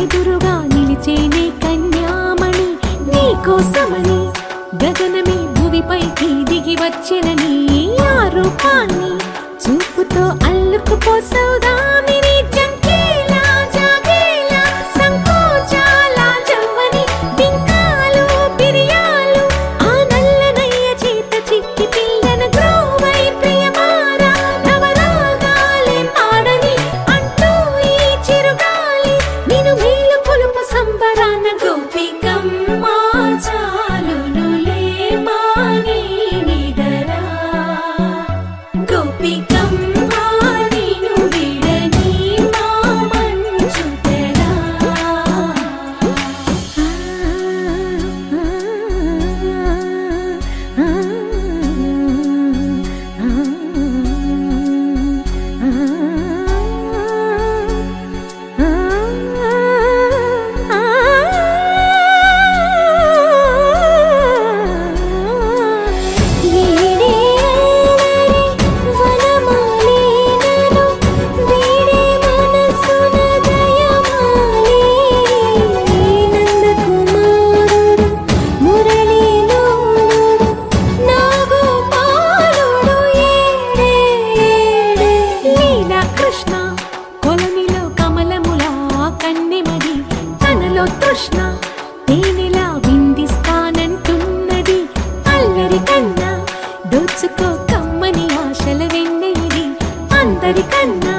ఎదురుగా నిలిచేనే కన్యామణి నీకోసమని గగనమే భూమిపైకి దిగి వచ్చెనని ఆ రూపాన్ని చూపుతో అల్లుకుపోసౌదామిని జంకేలా జాగేలా సంకోచాల జవ్వని బింకాలు బిరియాలు ఆ నల్లనయ్య చేత చిక్కి పిల్లన గ్రోవై ప్రియమారా నవరాగాలే పాడని అంటూ ఈ చిరుగాలి నిన్ను మేలు కొలుపు సంబరాన గోపికమ్మ చాలునులే మాని నిదరా గోపికమ్మ నిన్ను విడని మా మంచు తెరా కృష్ణ కొలనిలో కమలములా కన్నెమది తనలో తృష్ణ తేనెలా విందిస్తానంటున్నది అల్లరి కన్నా దోచుకో కమ్మని ఆశల వెన్నెయిది అందరికన్నా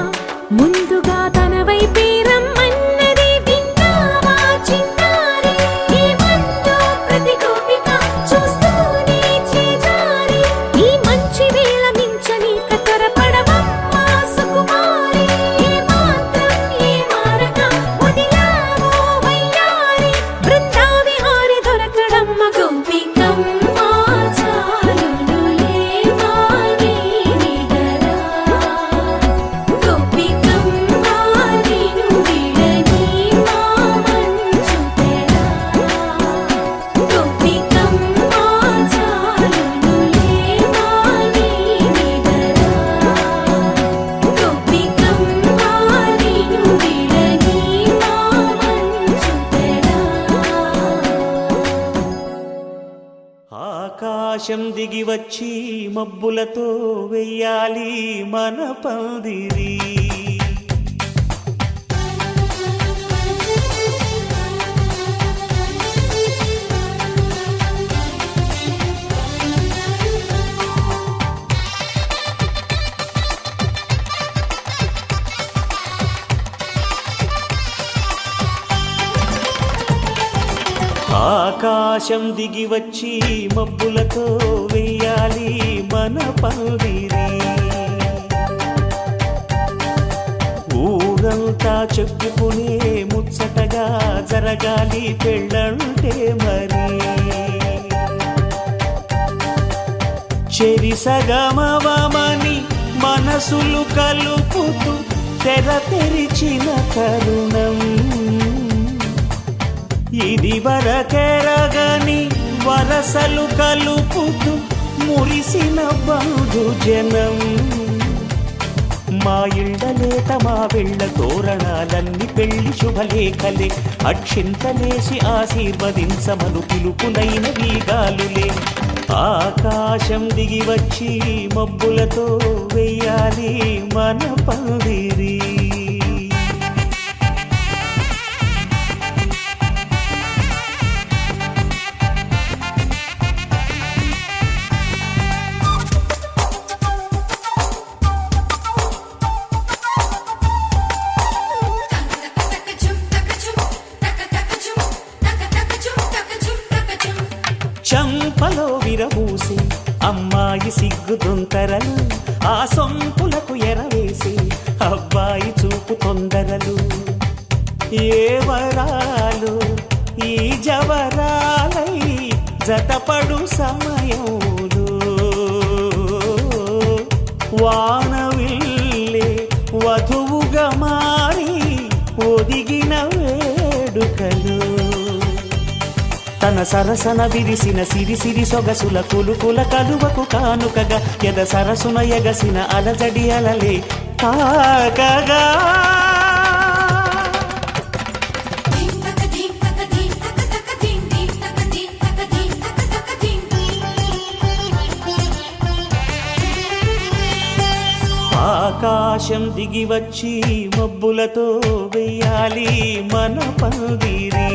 ముందుగా తన వైపే రమ్మన్నది విన్నావా చిన్నారి ఏమందో ప్రతి గోపిక చూస్తూనే చేజారి ఈ మంచి వేళ మించని కతరపడవమ్మ సుకుమారి ఏ మాత్రం ఏ మారక వదిలావో వయ్యారి బృందావిహారి దొరకడమ్మ గోపికమ్మ చాలునులే మాని నిదరా గోపికమ్మ నిన్ను విడని మా మంచు తెరా గోపికమ్మ చాలునులే మాని నిదరా గోపికమ్మ నిన్ను విడని మా మంచు తెరా ఆకాశం దిగి వచ్చి మబ్బులతో వెయ్యాలి మన పందిరి ఆకాశం దిగి వచ్చి మబ్బులతో వెయ్యాలి మన పందిరి ఊరంతా చెప్పుకునే ముచ్చటగా జరగాలి పెళ్ళంటే మరి చెరిసగమవమని మనసులు కలుపుతూ తెర తెరిచిన తరుణం ఇది వరకెరగని వరసలు కలుపుతూ మురిసిన బంధుజనం మా ఇళ్ళలేత మా వెళ్ళ తోరణాలన్నీ పెళ్లి శుభలేఖలే అక్షింతలేసి ఆశీర్వదించమను పిలుపునైన వీగాలులే ఆకాశం దిగి వచ్చి మబ్బులతో వెయ్యాలి మన పందిరి చంపలో విరబూసి అమ్మాయి సిగ్గుదొంతరలు ఆ సొంపులకు ఎరవేసి అబ్బాయి చూపు తొందరలు ఏ వరాలు ఈ జవరాలై జతపడు సమయంలో వానవిల్లే వధువుగా మారి ఒదిగిన వేడుకలు తన సరసన విరిసిన సిరిసిరి సొగసుల కులుకుల కలువకు కానుకగా ఎద సరసున ఎగసిన అలజడి అలలే తాకగా ఆకాశం దిగి వచ్చి మబ్బులతో వెయ్యాలి మన పందిరి.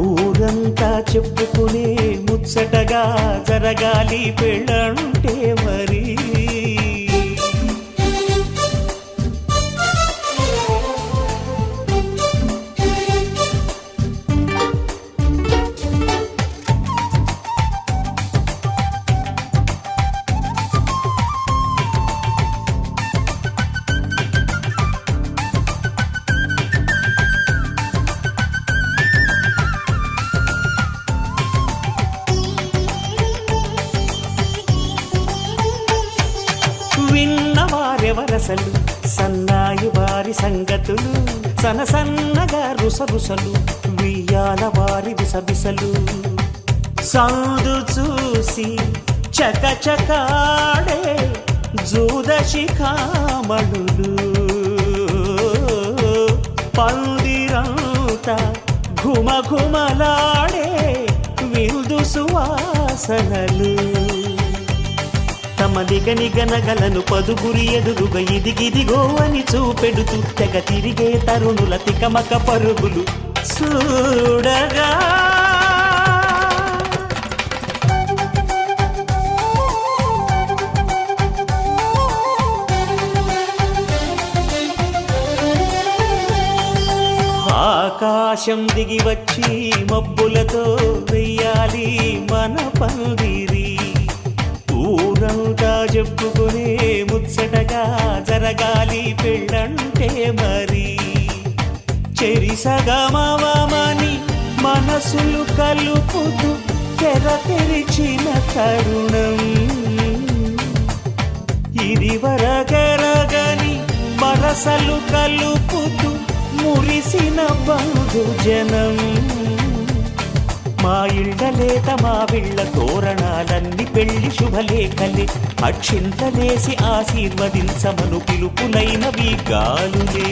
ఊరంతా చెప్పుకునే ముచ్చటగా జరగాలి పెళ్ళంటే మరి. విన్నవారెవరసలు సన్నాయి వారి సంగతులు, సనసన్నగా రుసరుసలు వియ్యాల వారి విసబిసలు. సౌదు చూసి చకచకాడే జూదశిఖామణులు, పందిరంతా ఘుమఘుమలాడే విందు సువాసనలు. తమ నిగనిగనగలను పదుగురి ఎదురుగా ఇదిగిదిగో అని చూపెడుతూ తెగ తిరిగే తరుణుల తికమక పరుగులు చూడగా. ఆకాశం దిగి వచ్చి మబ్బులతో వెయ్యాలి మన పందిరి. ఊరంతా చెప్పుకునే ముచ్చటగా జరగాలి పెళ్ళంటే మరి. చెరిసగమవమని మనసులు కలుపుతూ తెర తెరిచిన తరుణం, ఇది వరకెరగని వరసలు కలుపుతూ మురిసిన బంధుజనం. మా ఇళ్ళలేత మా విళ్ళ తోరణాలన్నీ పెళ్లి శుభలేఖలే, అక్షింతలేసి ఆశీర్వదించమను పిలుపులైనవి గాలులే.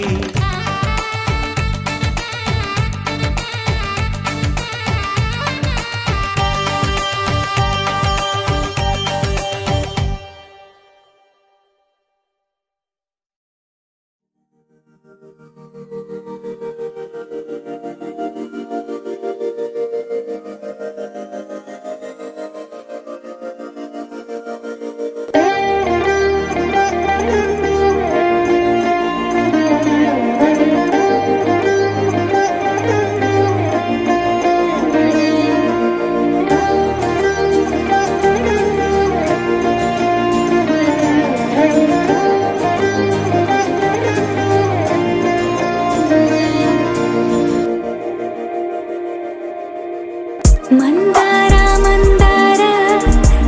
మందార మందార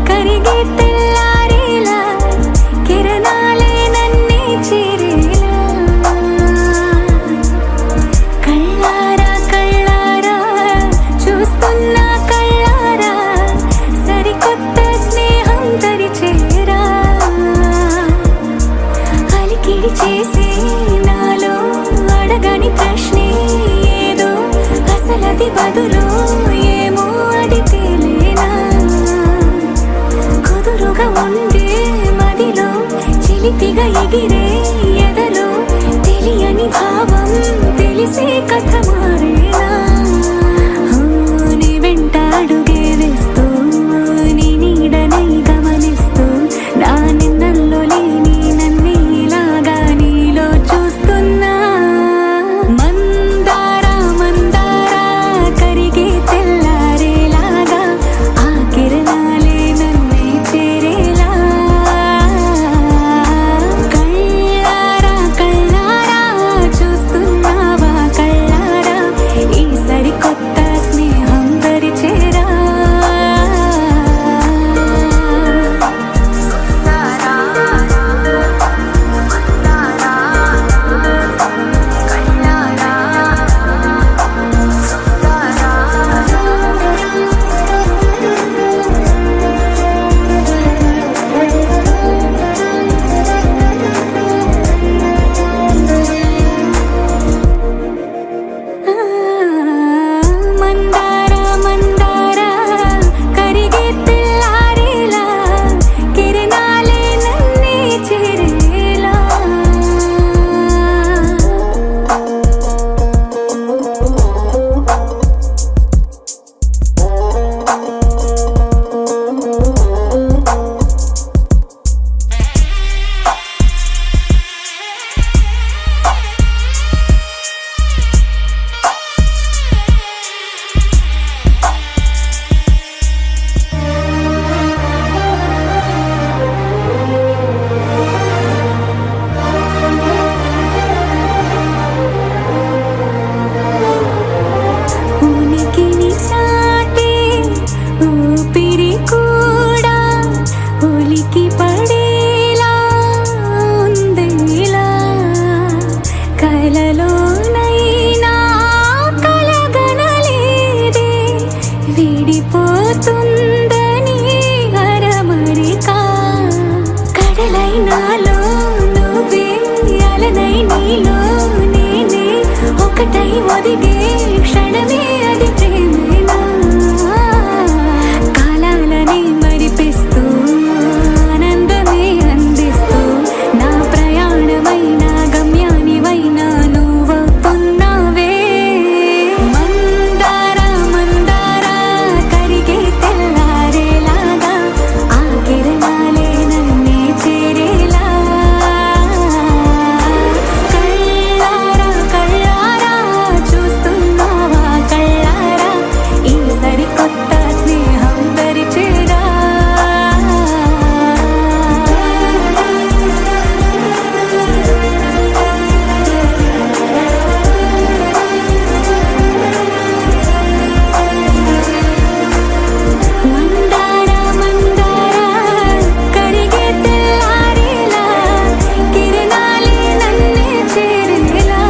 కరిగే తెల్లారేలా కిరణాలే నన్నే చేరేలా. కళ్ళారా కళ్ళారా చూస్తున్నా కళ్ళారా సరికొత్త స్నేహం తరిచేరా. అలికిడి చేసే నాలో అడగని ప్రశ్నే ఏదో అసలది బదులు ఏమో అది తేలేనా. కుదురుగా ఉండే మదిలో చిలిపిగా ఎగిరే ఎదలో తెలియని భావం తెలిసే కథ మారేనా. నీ వెంట అడుగే వేస్తూ నీ నీడనై గమనిస్తూ నా నిన్నల్లో లేని నన్నే ఇలాగా నీలో చూస్తున్నా. మందార మందార కరిగే తెల్లారేలాగా ఆ కిరణాలే నన్నే చేరేలా. కళ్ళారా ఒదిగే క్షణమే అది ప్రేమేనా కాలాలని మరిపిస్తూ ఆనందమే అందిస్తూ నా ప్రయాణమైన గమ్యానివైనా నువ్వవుతున్నావే మందార మందార కరిగే తెల్లారేలాగా ఆ కిరణాలే నన్నే చేరేలా కళ్ళారా కళ్ళారా చూస్తున్నావా కళ్ళారా ఈ సరికొత్త స్నేహం దరిచేరా మందార మందార కరిగే తెల్లారేలా కిరణాలే నన్నే చేరేలా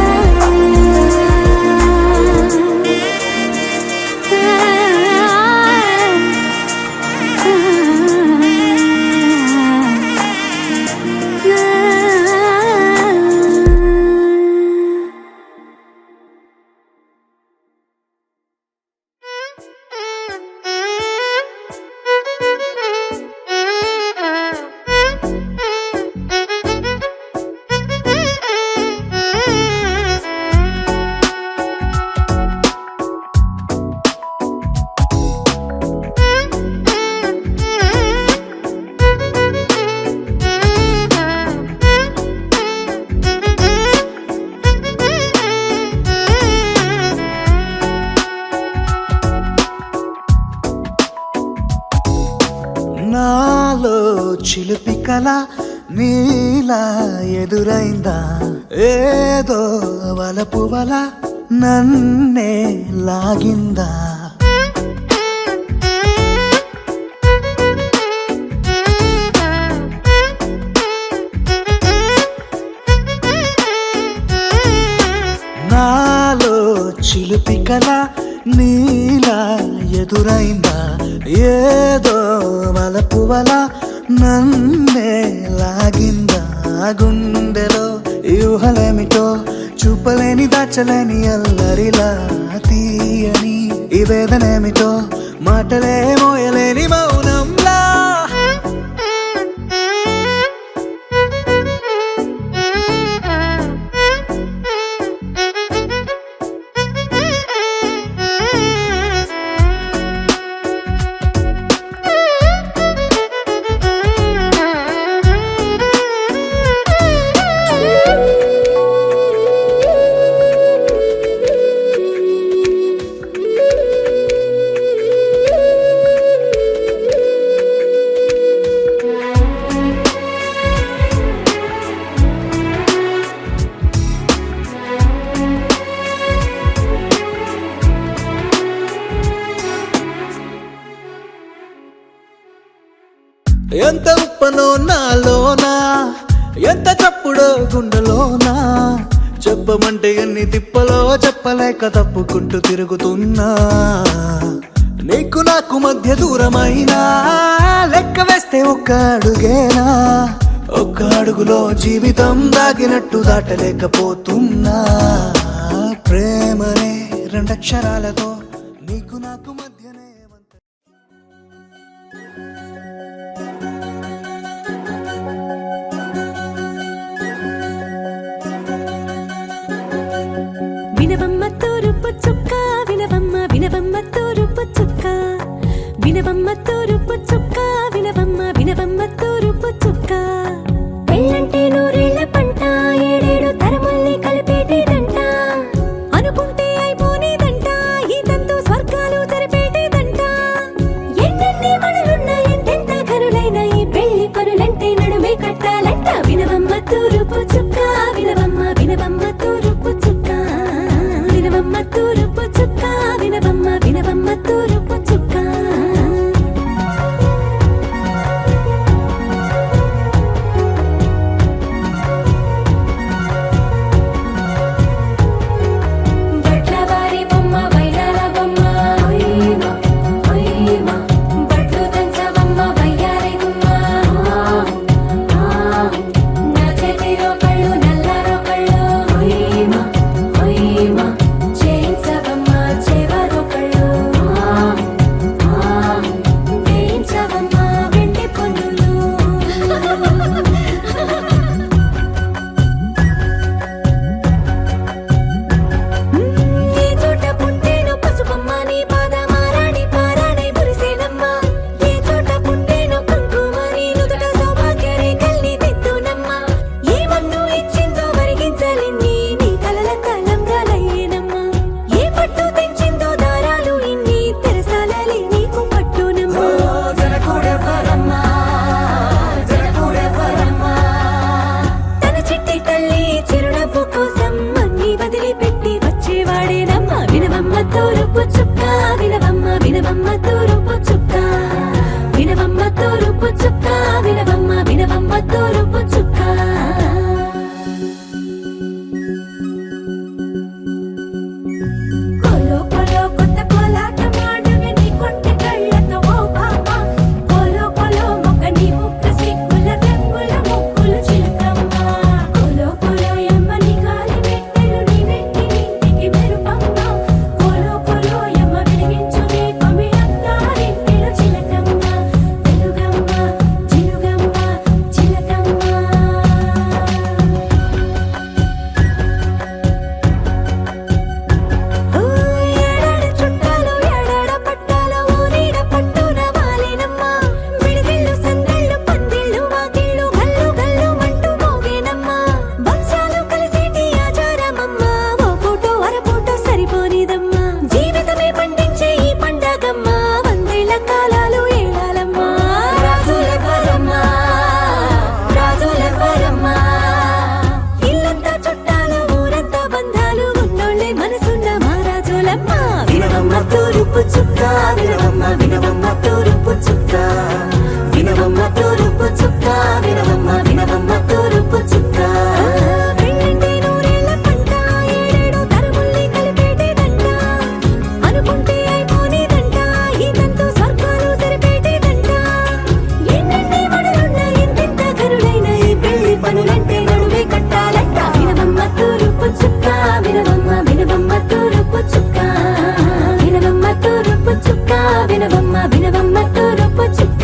నాలో చిలిపి కల నీలా ఎదురైందా ఏదో వలపు వల నన్నే లాగిందా నాలో చిలిపి కల నీలా ఎదురైందా ఏదో వలపు వల నన్నే లాగిందా గుండెలో యూహలేమిటో చూపలేని దాచలేని అల్లరిలా తీయని ఈ వేదనేమిటో మాటలే మోయలేని మౌనంలా ఎంత ఉప్పనో నాలోనా ఎంత చప్పుడో గుండెలోనా చెప్పమంటే ఎన్ని తిప్పలో చెప్పలేక తప్పుకుంటూ తిరుగుతున్నా నీకు నాకు మధ్య దూరమైనా లెక్క వేస్తే ఒక్క అడుగేనా ఒక్క అడుగులో జీవితం దాగినట్టు దాటలేకపోతున్నా ప్రేమనే రెండక్షరాలతో నీకు నాకు మధ్యనే వినవమ్మ తూరుపు చుక్క వినవమ్మ వినవమ్మ తూరుపు చుక్క వినవమ్మ తూరుపు చుక్క వినవమ్మ వినవమ్మ తూరుపు చుక్క పెళ్ళంటే నూరేళ్ల పంట ఏడేడు తరముల్ని కలిపేటేదంట అనుకుంటే అయిపోనేదంట ఈ తంతు స్వర్గాలు జరిపేటేదంట ఎన్నెన్ని మనులున్నా ఎంతెంత కరులైన ఈ పెళ్లి పనులంటే నడుమే కట్టాలంట వినవమ్మ తూరుపు చుక్క వినవమ్మ వినవమ్మ తూరుపు చుక్క వినవమ్మ తూరుపు చుక్క వినవమ్మ వినవమ్మ తూరుపు చుక్క వినవమ్మ తూరుపు చుక్క వినవమ్మ తూరుపు చుక్క వినవమ్మ వినవమ్మ తూరుపు చుక్క పెళ్ళంటే నూరేళ్ల పంట ఏడేడు తరముల్ని కలిపేటేదంట అనుకుంటే అయిపోనేదంట ఈ తంతు స్వర్గాలు సరిపేటేదంట ఎన్నెన్ని మడులున్న ఎంతెంత కరుడైన ఈ పెళ్లి పనులంటే నడువే కట్టాలంట వినవమ్మ తూరుపు చుక్క వినవమ్మ వినవమ్మ తూరుపు చుక్క వినవమ్మ తూరుపు చుక్క వినవమ్మ వినవమ్మ తూరుపు చుక్క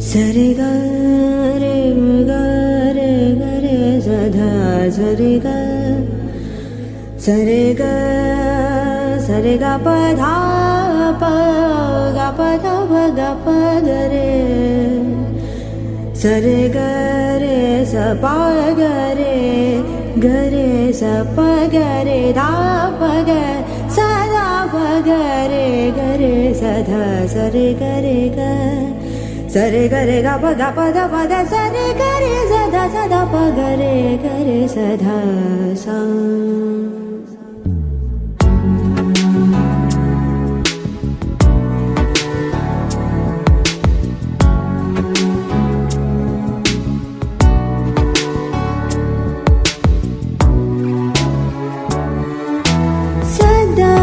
సరి గరే గరే గరే సధా సరి గ సరి గ సరి గ పధా ప గ పధ ప గ ప గరే సరి గరే స ప గరే గరే స ప గరే ధా ప గ సదా ప గరే గరే సధా సరి గరే గ సరే గరే గ ప గ ప ద ప ద సరే గరే సదా సదా ప గరే గరే సదా సా సదా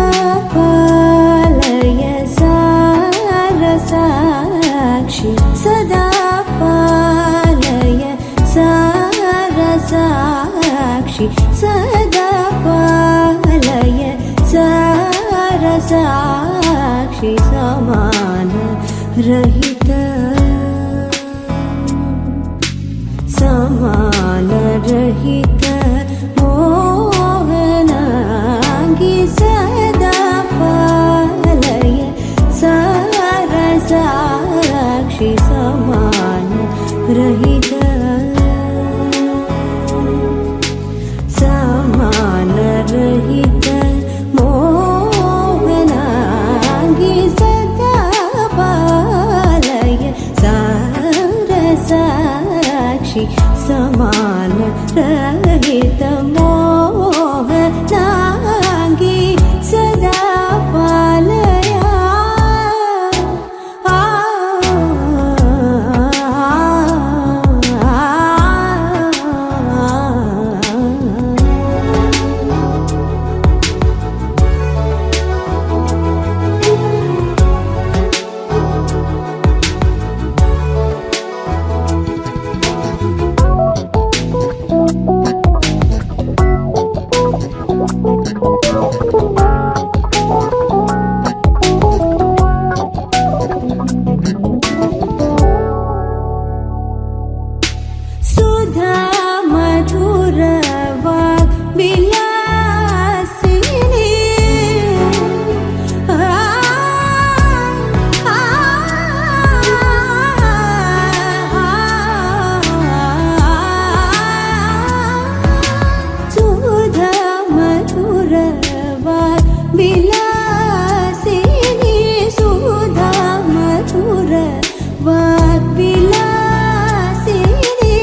పాలయ సారసాక్షి సదా పాలయ సారసాక్షి సదా పాలయ సారసాక్షి సమాన రహిత సమాన రహిత మోహనాంగి సదా పాలయ సారసాక్షి సమాన రహిత సమాన రహిత మోహనాంగి సదా పాలయ సారసాక్షి సమాన రహిత మోహనాంగి సదా పాలయ సుధా మధుర వాగ్ విలాసిని సుధా మధుర వాగ్ విలాసిని సుధా మధుర వాగ్ విలాసిని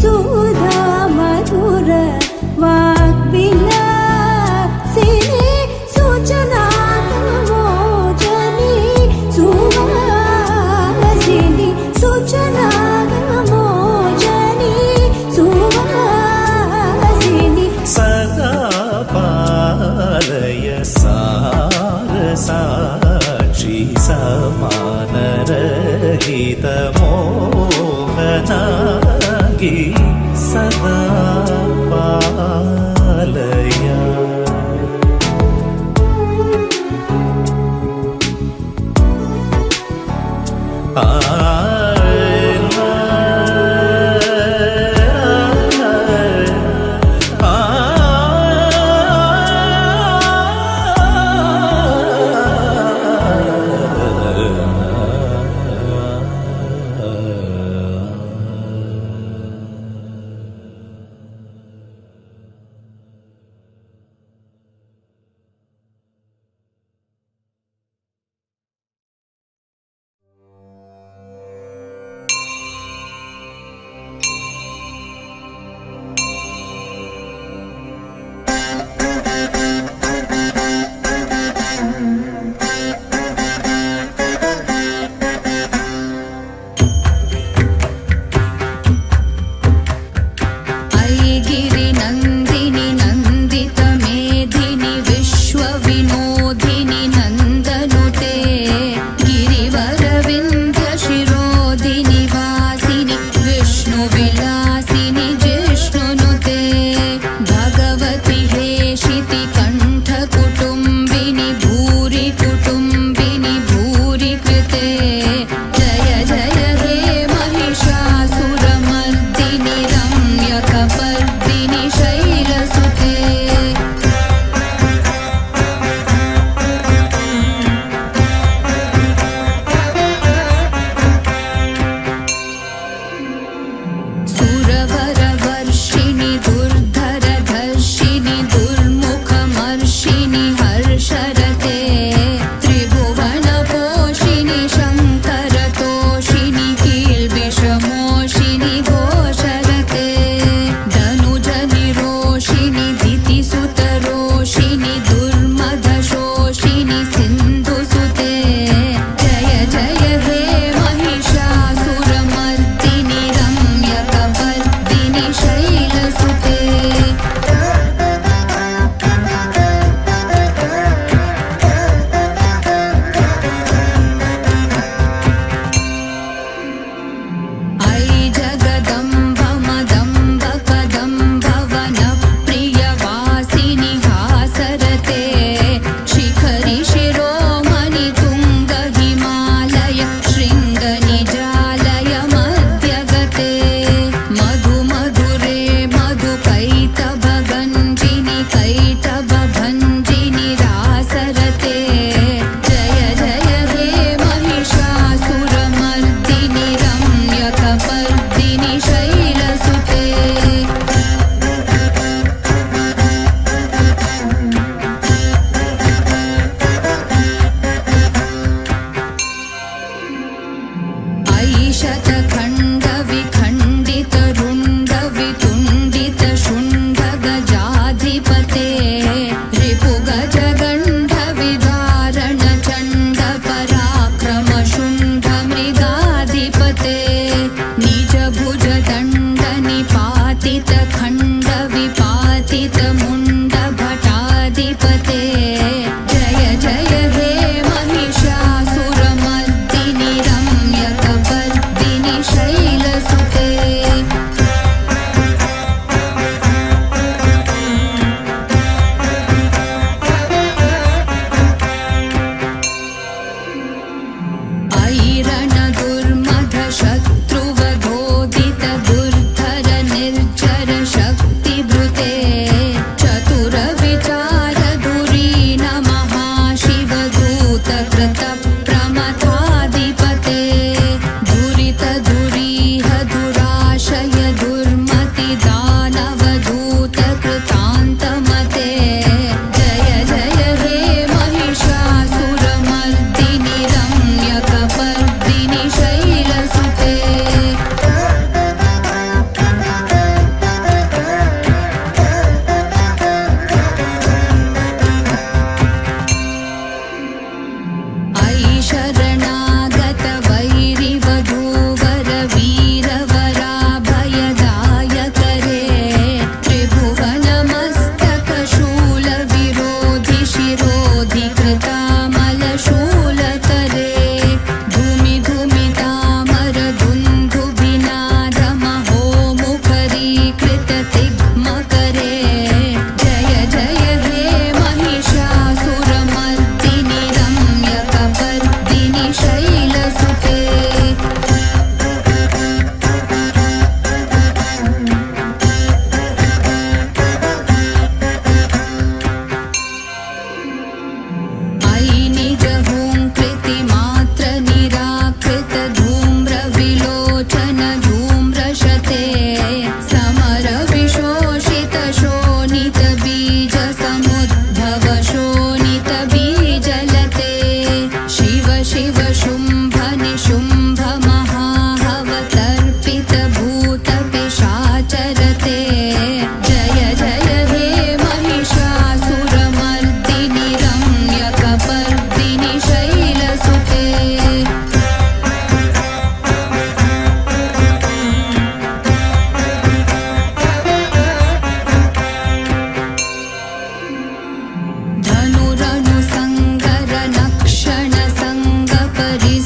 సుధా మధుర వాగ్ విలాసిని సూచనాగమోజని సువాసిని సూచనాగమోజని సువాసిని సదా పాలయ సారసాక్షి సమానరహిత మోహనాంగి సదా పాలయ शुम्भ निशुम्भ महाहवतर्पित भूत पिशाचरते जय जय हे महिषासुरमर्दिनि रम्यकपर्दिनि शैलसुते धनुरनुसङ्गर नक्षण सङ्ग परिस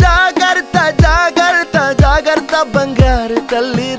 జాగ్రత్త జాగ్రత్త జాగ్రత్త బంగారు తల్లి